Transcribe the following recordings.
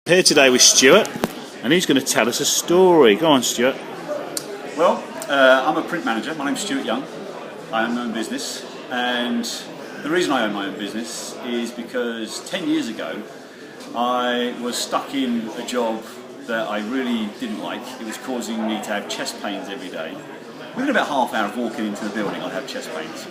Here today with Stuart, and he's going to tell us a story. Go on, Stuart. Well, I'm a print manager. My name's Stuart Young. I own my own business, and the reason I own my own business is because 10 years ago I was stuck in a job that I really didn't like. It was causing me to have chest pains every day. Within about half an hour of walking into the building, I'd have chest pains.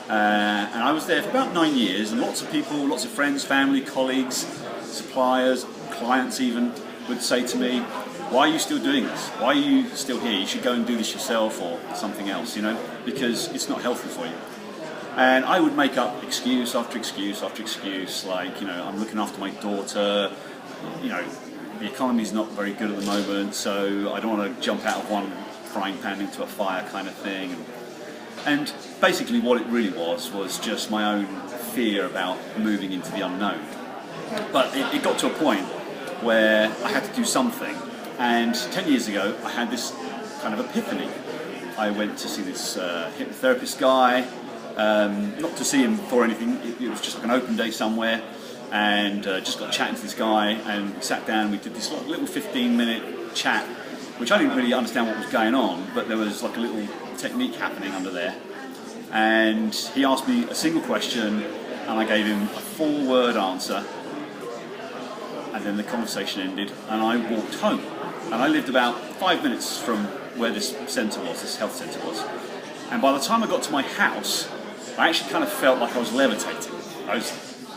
And I was there for about 9 years, and lots of people, lots of friends, family, colleagues, suppliers, clients even, would say to me, "Why are you still doing this? Why are you still here? You should go and do this yourself or something else, because it's not healthy for you." And I would make up excuse after excuse after excuse, like, I'm looking after my daughter, the economy's not very good at the moment, so I don't want to jump out of one frying pan into a fire kind of thing. And basically what it really was just my own fear about moving into the unknown. But it got to a point where I had to do something, and 10 years ago I had this kind of epiphany. I went to see this hypnotherapist guy, not to see him for anything, it was just like an open day somewhere, and just got chatting to this guy, and we sat down and we did this little 15-minute chat, which I didn't really understand what was going on, but there was like a little technique happening under there. And he asked me a single question, and I gave him a 4-word answer. And then the conversation ended, and I walked home. And I lived about 5 minutes from where this centre was, this health centre was. And by the time I got to my house, I actually kind of felt like I was levitating.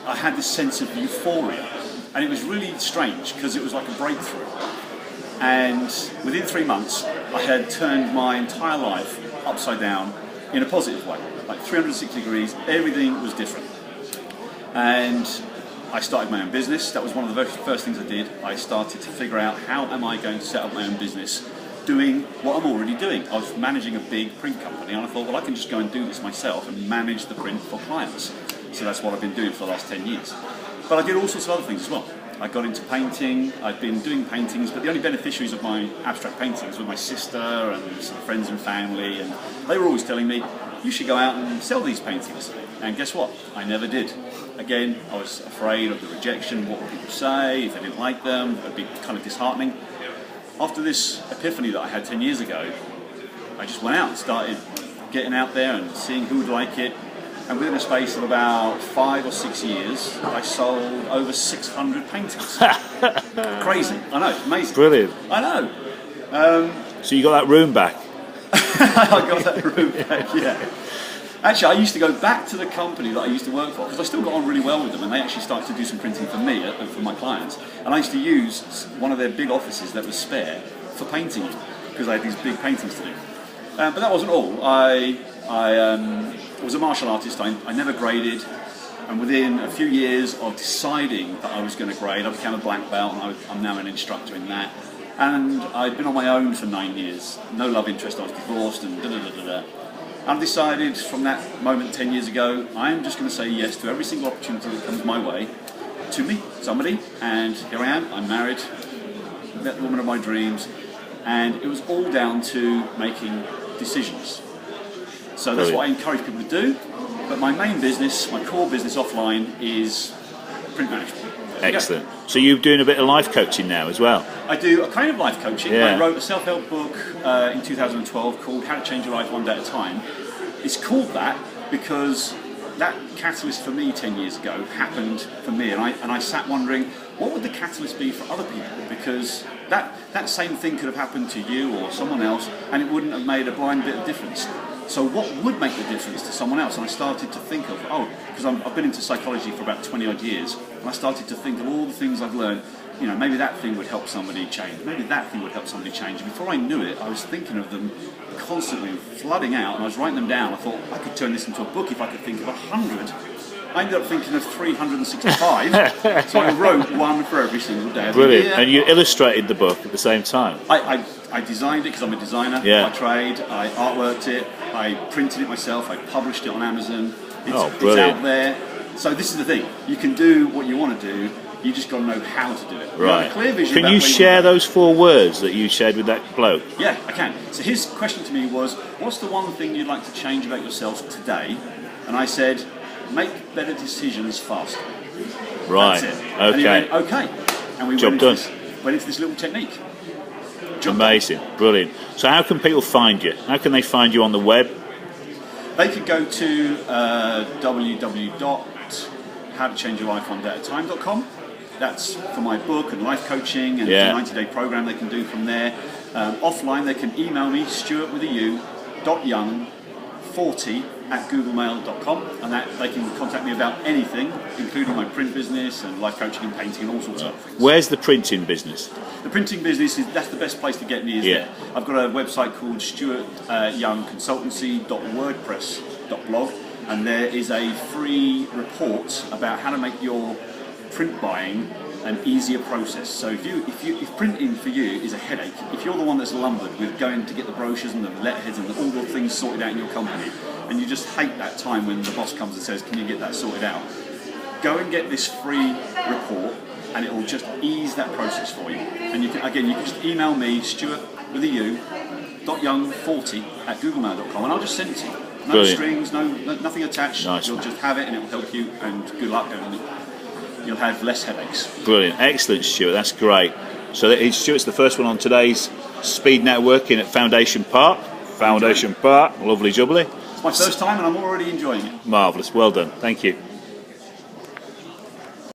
I had this sense of euphoria, and it was really strange because it was like a breakthrough. And within 3 months, I had turned my entire life upside down in a positive way, like 360 degrees. Everything was different. And I started my own business. That was one of the very first things I did. I started to figure out, how am I going to set up my own business doing what I'm already doing. I was managing a big print company, and I thought, well, I can just go and do this myself and manage the print for clients. So that's what I've been doing for the last 10 years. But I did all sorts of other things as well. I got into painting. I'd been doing paintings, but the only beneficiaries of my abstract paintings were my sister and some friends and family, and they were always telling me, "You should go out and sell these paintings." And guess what? I never did. Again, I was afraid of the rejection, what would people say, if I didn't like them, it would be kind of disheartening. After this epiphany that I had 10 years ago, I just went out and started getting out there and seeing who would like it. And within a space of about 5 or 6 years, I sold over 600 paintings. Crazy, I know, amazing. Brilliant. I know. So you got that room back? I got that room back, yeah. Actually, I used to go back to the company that I used to work for, because I still got on really well with them, and they actually started to do some printing for me and for my clients. And I used to use one of their big offices that was spare for painting, because I had these big paintings to do. But that wasn't all. I was a martial artist. I never graded, and within a few years of deciding that I was going to grade, I became a black belt, and I'm now an instructor in that. And I'd been on my own for 9 years. No love interest. I was divorced and da-da-da-da-da. I've decided from that moment 10 years ago, I'm just going to say yes to every single opportunity that comes my way to meet somebody, and here I am. I'm married, met the woman of my dreams, and it was all down to making decisions. So that's what I encourage people to do, but my main business, my core business offline, is print management. Excellent. So you're doing a bit of life coaching now as well? I do a kind of life coaching. Yeah. I wrote a self-help book in 2012 called How to Change Your Life One Day at a Time. It's called that because that catalyst for me 10 years ago happened for me, and I sat wondering, what would the catalyst be for other people? Because that same thing could have happened to you or someone else, and it wouldn't have made a blind bit of difference. So what would make the difference to someone else? And I started to think of, because I've been into psychology for about 20 odd years, and I started to think of all the things I've learned. Maybe that thing would help somebody change. Maybe that thing would help somebody change. And before I knew it, I was thinking of them constantly flooding out, and I was writing them down. I thought, I could turn this into a book if I could think of 100. I ended up thinking of 365, so I wrote one for every single day of the year. Brilliant. And you illustrated the book at the same time? I designed it because I'm a designer by trade. I artworked it, I printed it myself, I published it on Amazon. It's out there. So this is the thing, you can do what you want to do, you just got to know how to do it. Right. Clear vision. Can you share those 4 words that you shared with that bloke? Yeah, I can. So his question to me was, what's the one thing you'd like to change about yourself today? And I said, make better decisions faster. Right. That's it. Okay. And he went, okay. and we Job went into this little technique. Amazing, brilliant. So how can people find you? How can they find you on the web? They could go to www.howtochangeyourlifeondeatime.com. That's for my book and life coaching and the 90-day program they can do from there. Offline, they can email me, stuart.young40@googlemail.com, and that they can contact me about anything, including my print business and life coaching and painting and all sorts of things. Where's the printing business? The printing business that's the best place to get me. There. I've got a website called stuartyoungconsultancy.wordpress.blog, and there is a free report about how to make your print buying an easier process. So if printing for you is a headache, if you're the one that's lumbered with going to get the brochures and the letterheads and all the things sorted out in your company, and you just hate that time when the boss comes and says, "Can you get that sorted out?" Go and get this free report, and it will just ease that process for you. And you can just email me, stuart.young40@googlemail.com, and I'll just send it to you. No Brilliant. strings, nothing attached. Nice. You'll just have it, and it will help you. And good luck, and you'll have less headaches. Brilliant, excellent, Stuart. That's great. So Stuart's the first one on today's speed networking at Foundation Park. Foundation Park, lovely jubbly. It's my first time, and I'm already enjoying it. Marvellous, well done. Thank you.